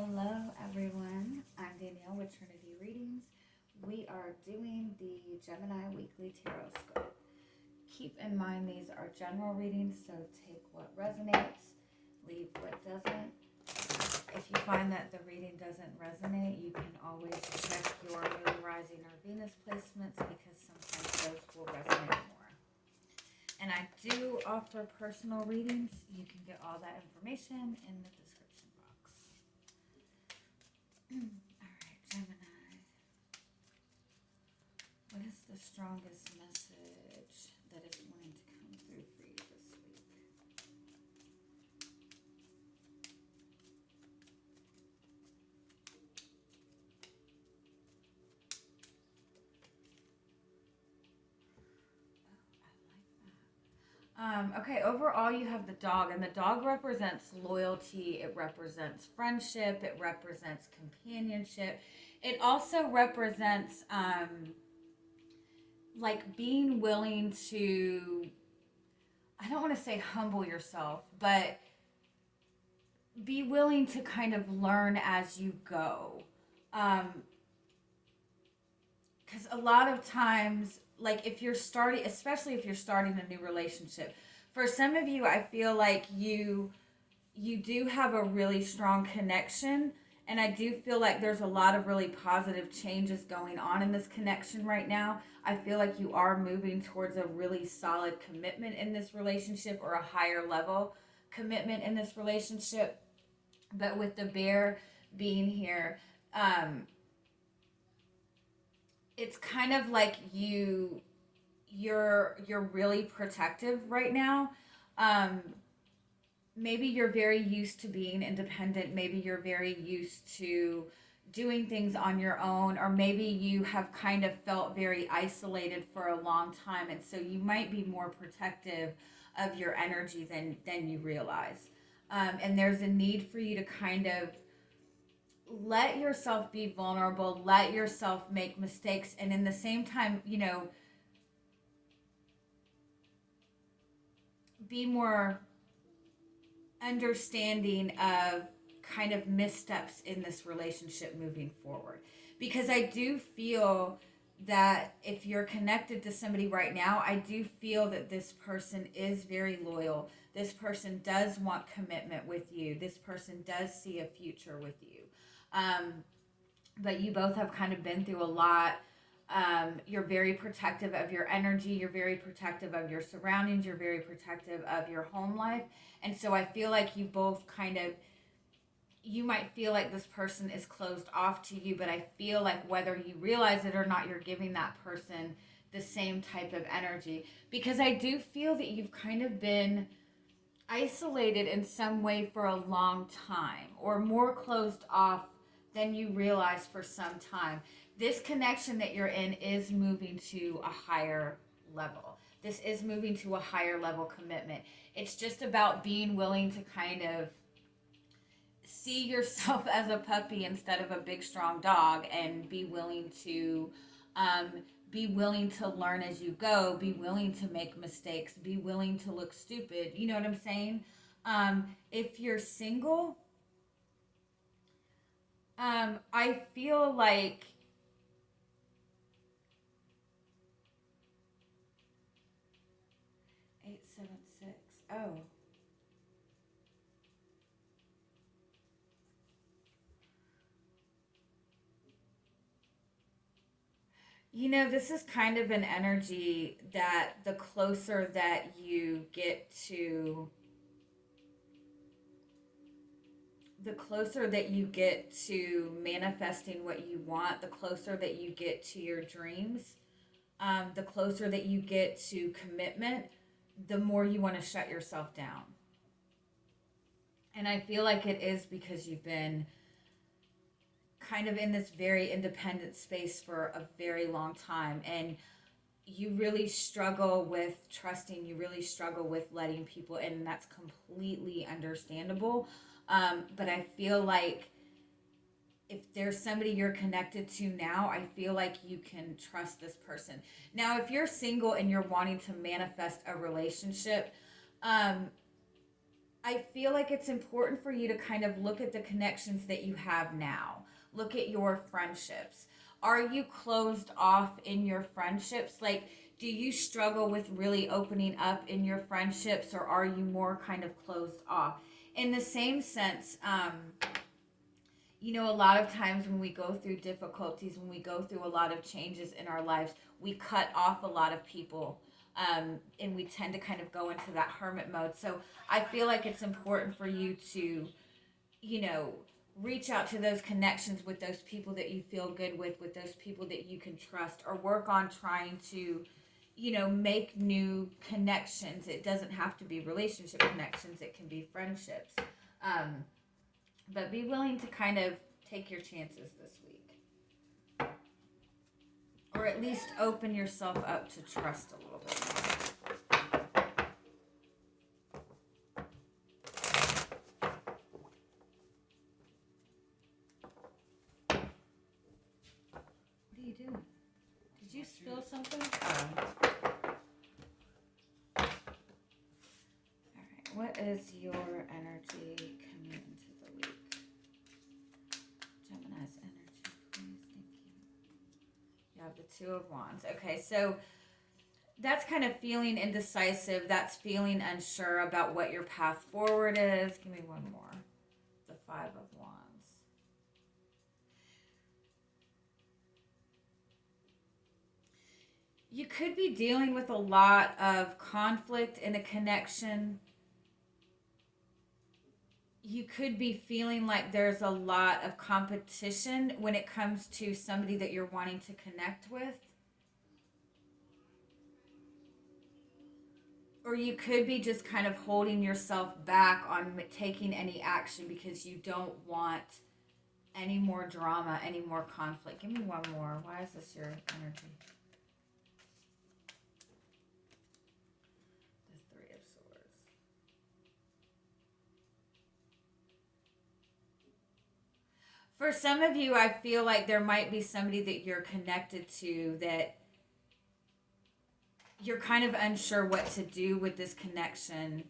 Hello, everyone. I'm Danielle with Trinity Readings. We are doing the Gemini Weekly Tarotscope. Keep in mind these are general readings, so take what resonates, leave what doesn't. If you find that the reading doesn't resonate, you can always check your Moon, Rising, or Venus placements because sometimes those will resonate more. And I do offer personal readings. You can get all that information in the description box. All right, Gemini. What is the strongest message that is wanting to come through for you this week? Okay, overall you have the dog, and the dog represents loyalty, it represents friendship, it represents companionship. It also represents like being willing to, I don't want to say humble yourself, but be willing to kind of learn as you go. Because a lot of times, like if you're starting, especially if you're starting a new relationship, for some of you, I feel like you do have a really strong connection, and I do feel like there's a lot of really positive changes going on in this connection right now. I feel like you are moving towards a really solid commitment in this relationship, or a higher level commitment in this relationship. But with the bear being here, it's kind of like you're really protective right now. Um, Maybe you're very used to being independent. Maybe you're very used to doing things on your own, or maybe you have kind of felt very isolated for a long time, and so you might be more protective of your energy than you realize. And there's a need for you to kind of let yourself be vulnerable, let yourself make mistakes, and in the same time, be more understanding of kind of missteps in this relationship moving forward. Because I do feel that if you're connected to somebody right now, I do feel that this person is very loyal. This person does want commitment with you. This person does see a future with you. Um, but you both have kind of been through a lot. You're very protective of your energy. You're very protective of your surroundings. You're very protective of your home life. And so I feel like you both kind of, you might feel like this person is closed off to you, but I feel like whether you realize it or not, you're giving that person the same type of energy. Because I do feel that you've kind of been isolated in some way for a long time, or more closed off than you realize for some time. This connection that you're in is moving to a higher level. This is moving to a higher level commitment. It's just about being willing to kind of see yourself as a puppy instead of a big strong dog, and um, be willing to learn as you go, be willing to make mistakes, be willing to look stupid. You know what I'm saying? If you're single, I feel like 876. Oh, this is kind of an energy that the closer that you get to manifesting what you want, the closer that you get to your dreams, the closer that you get to commitment, the more you want to shut yourself down. And I feel like it is because you've been kind of in this very independent space for a very long time, and you really struggle with trusting, you really struggle with letting people in, and that's completely understandable. But I feel like if there's somebody you're connected to now, I feel like you can trust this person. Now, if you're single and you're wanting to manifest a relationship, um, I feel like it's important for you to kind of look at the connections that you have now. Look at your friendships. Are you closed off in your friendships? Like, do you struggle with really opening up in your friendships, or are you more kind of closed off? In the same sense, a lot of times when we go through difficulties, when we go through a lot of changes in our lives, we cut off a lot of people, and we tend to kind of go into that hermit mode. So I feel like it's important for you to, you know, reach out to those connections with those people that you feel good with those people that you can trust, or work on trying to, make new connections. It doesn't have to be relationship connections, it can be friendships. Um, but be willing to kind of take your chances this week, or at least open yourself up to trust a little bit more. What are you doing? Did you spill something? Alright, what is your energy coming into the week? Gemini's energy, please. Thank you. You have the Two of Wands. Okay, so that's kind of feeling indecisive. That's feeling unsure about what your path forward is. Give me one more. The Five of Wands. You could be dealing with a lot of conflict in a connection. You could be feeling like there's a lot of competition when it comes to somebody that you're wanting to connect with. Or you could be just kind of holding yourself back on taking any action because you don't want any more drama, any more conflict. Give me one more. Why is this your energy? The Three of Swords. For some of you, I feel like there might be somebody that you're connected to that you're kind of unsure what to do with this connection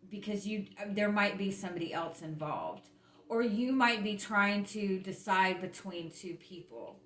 because there might be somebody else involved, or you might be trying to decide between two people.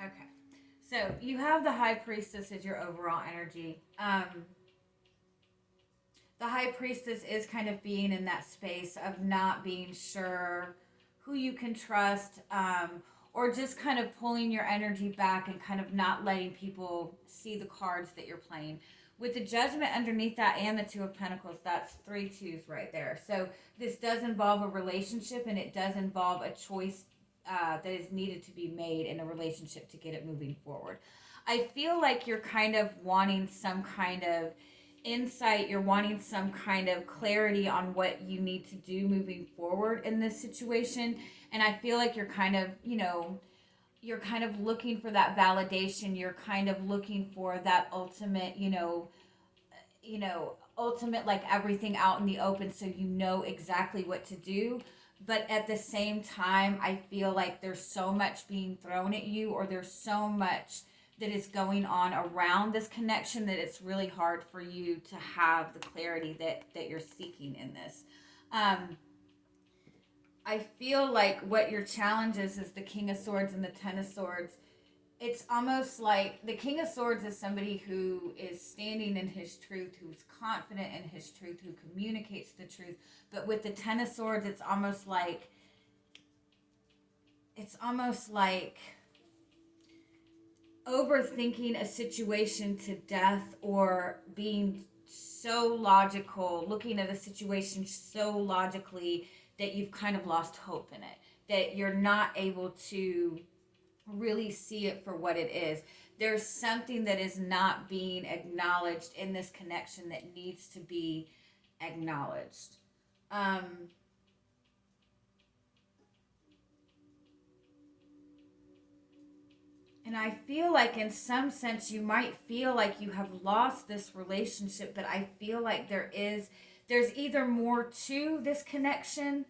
Okay. So you have the High Priestess as your overall energy. The High Priestess is kind of being in that space of not being sure who you can trust, or just kind of pulling your energy back and kind of not letting people see the cards that you're playing. With the Judgment underneath that and the Two of Pentacles, that's three twos right there. So this does involve a relationship, and it does involve a choice that is needed to be made in a relationship to get it moving forward. I feel like you're kind of wanting some kind of insight, you're wanting some kind of clarity on what you need to do moving forward in this situation. And I feel like you're kind of, you're kind of looking for that validation. You're kind of looking for that ultimate, ultimate, like everything out in the open so you know exactly what to do. But at the same time, I feel like there's so much being thrown at you, or there's so much that is going on around this connection, that it's really hard for you to have the clarity that you're seeking in this. Um, I feel like what your challenge is the King of Swords and the Ten of Swords. It's almost like the King of Swords is somebody who is standing in his truth, who's confident in his truth, who communicates the truth. But with the Ten of Swords, it's almost like overthinking a situation to death, or being so logical, looking at a situation so logically that you've kind of lost hope in it, that you're not able to really see it for what it is. There's something that is not being acknowledged in this connection that needs to be acknowledged. Um, and I feel like, in some sense, you might feel like you have lost this relationship, but I feel like there's either more to this connection,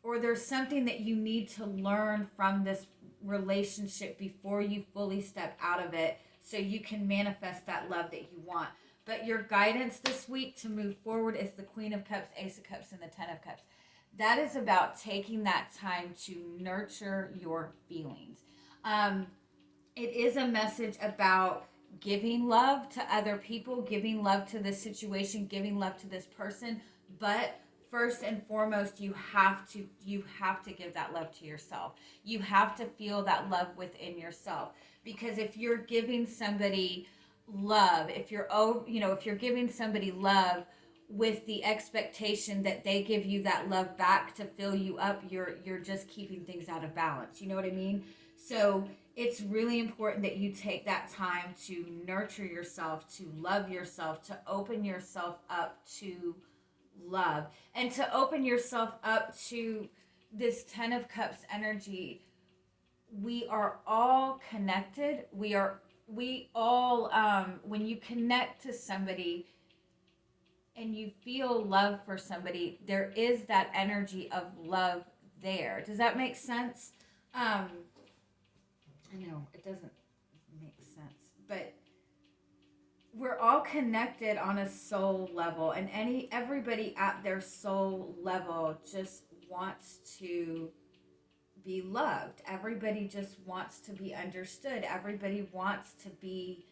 or there's something that you need to learn from this relationship before you fully step out of it, so you can manifest that love that you want. But your guidance this week to move forward is the Queen of Cups, Ace of Cups, and the Ten of Cups. That is about taking that time to nurture your feelings. Um, it is a message about giving love to other people, giving love to this situation, giving love to this person, but first and foremost, you have to give that love to yourself. You have to feel that love within yourself, because if you're giving somebody love, if you're giving somebody love with the expectation that they give you that love back to fill you up, you're just keeping things out of balance. You know what I mean? So it's really important that you take that time to nurture yourself, to love yourself, to open yourself up to love, and to open yourself up to this Ten of Cups energy. We are all connected. When you connect to somebody and you feel love for somebody, there is that energy of love there. Does that make sense? I know it doesn't make sense, but we're all connected on a soul level, and everybody at their soul level just wants to be loved. Everybody just wants to be understood. Everybody wants to be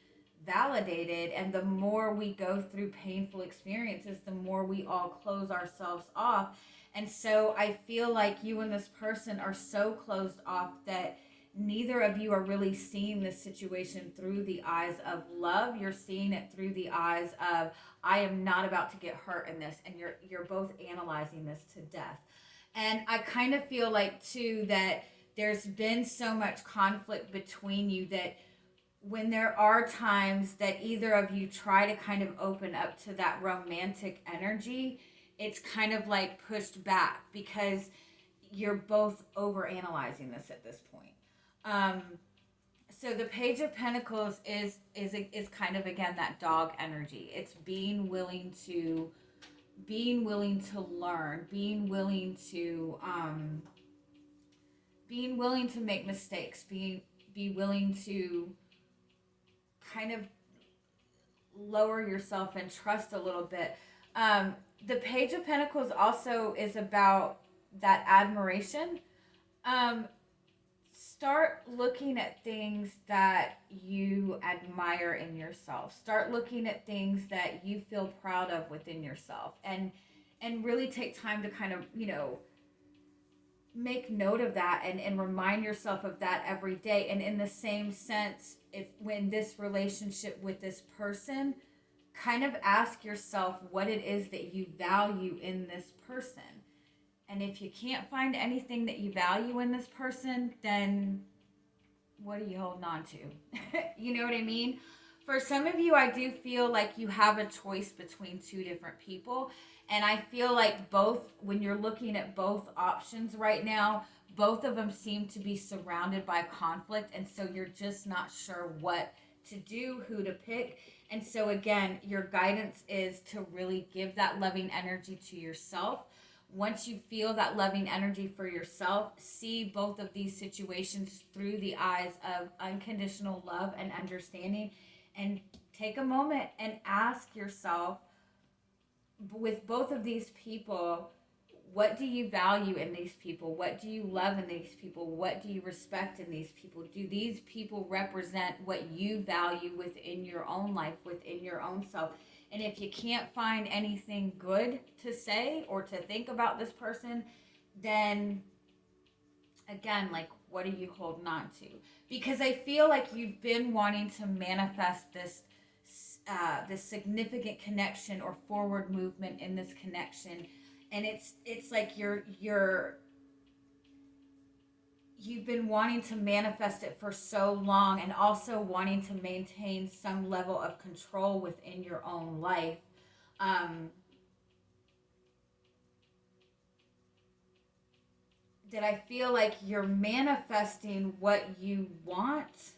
validated. And the more we go through painful experiences, the more we all close ourselves off. And so I feel like you and this person are so closed off that neither of you are really seeing this situation through the eyes of love. You're seeing it through the eyes of, I am not about to get hurt in this, and you're both analyzing this to death. And I kind of feel like too that there's been so much conflict between you, that when there are times that either of you try to kind of open up to that romantic energy, it's kind of like pushed back, because you're both over analyzing this at this point. Um, so the Page of Pentacles is kind of, again, that dog energy. It's being willing to learn, being willing to make mistakes, be willing to kind of lower yourself and trust a little bit. The Page of Pentacles also is about that admiration. Um, Start looking at things that you admire in yourself. Start looking at things that you feel proud of within yourself, and really take time to kind of, make note of that, and remind yourself of that every day. And in the same sense, if when this relationship with this person, kind of ask yourself what it is that you value in this person. And if you can't find anything that you value in this person, then what are you holding on to? You know what I mean? For some of you, I do feel like you have a choice between two different people. And I feel like when you're looking at both options right now, both of them seem to be surrounded by conflict. And so you're just not sure what to do, who to pick. And so again, your guidance is to really give that loving energy to yourself, Once you feel that loving energy for yourself, see both of these situations through the eyes of unconditional love and understanding, and take a moment and ask yourself, with both of these people, what do you value in these people? What do you love in these people? What do you respect in these people? Do these people represent what you value within your own life, within your own self? And if you can't find anything good to say or to think about this person, then again, like, what are you holding on to? Because I feel like you've been wanting to manifest this significant connection or forward movement in this connection, and it's like you've been wanting to manifest it for so long, and also wanting to maintain some level of control within your own life. That I feel like you're manifesting what you want,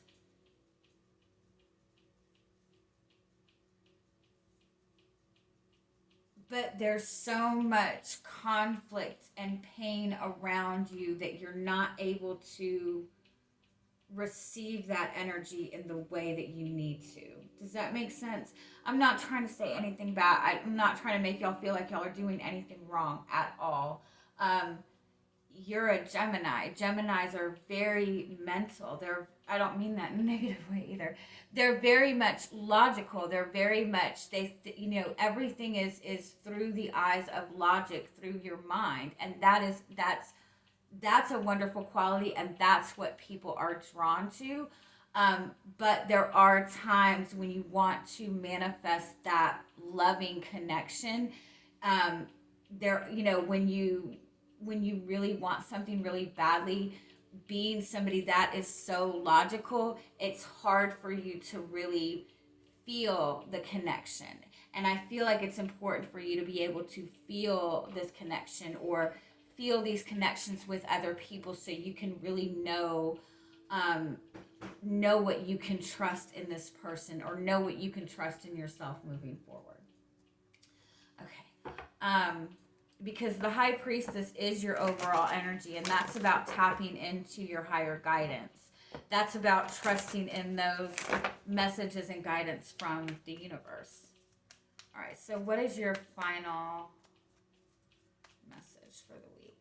but there's so much conflict and pain around you that you're not able to receive that energy in the way that you need to. Does that make sense? I'm not trying to say anything bad. I'm not trying to make y'all feel like y'all are doing anything wrong at all. You're a Gemini. Geminis are very mental. I don't mean that in a negative way either. They're very much logical. They're very much, everything is through the eyes of logic, through your mind. And that's a wonderful quality, and that's what people are drawn to. But there are times when you want to manifest that loving connection. When you really want something really badly, being somebody that is so logical, it's hard for you to really feel the connection. And I feel like it's important for you to be able to feel this connection, or feel these connections with other people, so you can really know what you can trust in this person, or know what you can trust in yourself moving forward. Okay. Because the High Priestess is your overall energy, and that's about tapping into your higher guidance. That's about trusting in those messages and guidance from the universe. All right, so what is your final message for the week?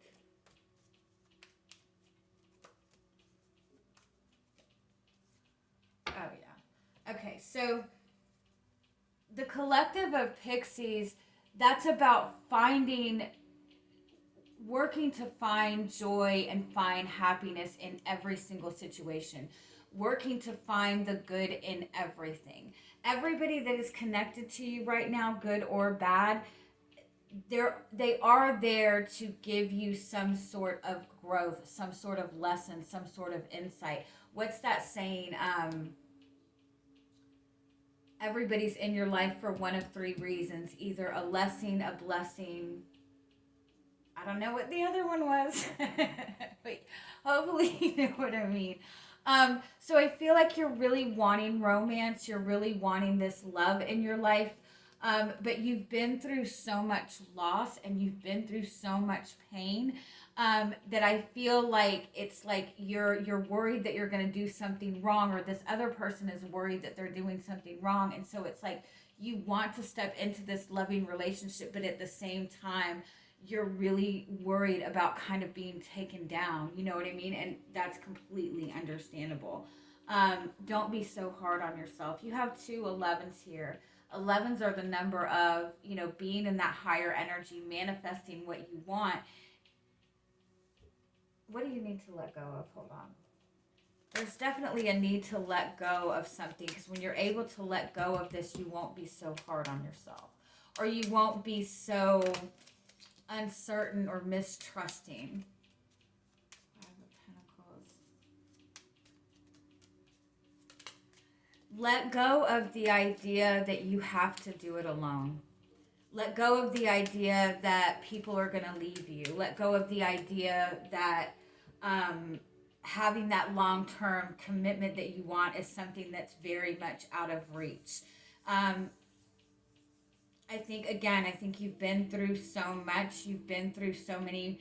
Oh, yeah. Okay, so the collective of pixies, that's about working to find joy and find happiness in every single situation, working to find the good in everything. Everybody that is connected to you right now, good or bad, they are there to give you some sort of growth, some sort of lesson, some sort of insight. What's that saying? Everybody's in your life for one of three reasons: either a lesson, a blessing. I don't know what the other one was. But hopefully you know what I mean. So I feel like you're really wanting romance. You're really wanting this love in your life. But you've been through so much loss, and you've been through so much pain, that I feel like it's like you're worried that you're going to do something wrong, or this other person is worried that they're doing something wrong. And so it's like you want to step into this loving relationship, but at the same time, you're really worried about kind of being taken down. You know what I mean? And that's completely understandable. Don't be so hard on yourself. You have 2 11s here. 11s are the number of, being in that higher energy, manifesting what you want. What do you need to let go of? Hold on. There's definitely a need to let go of something, because when you're able to let go of this, you won't be so hard on yourself, or you won't be so uncertain or mistrusting. 5 of Pentacles. Let go of the idea that you have to do it alone. Let go of the idea that people are going to leave you. Let go of the idea that having that long-term commitment that you want is something that's very much out of reach. I think you've been through so much. You've been through so many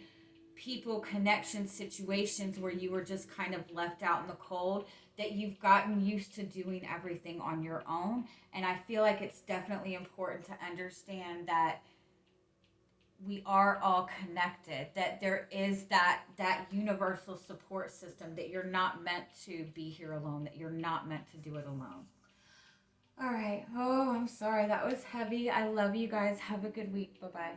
people, connection situations where you were just kind of left out in the cold, that you've gotten used to doing everything on your own. And I feel like it's definitely important to understand that we are all connected, that there is that universal support system, that you're not meant to be here alone, that you're not meant to do it alone. All right. Oh, I'm sorry. That was heavy. I love you guys. Have a good week. Bye bye.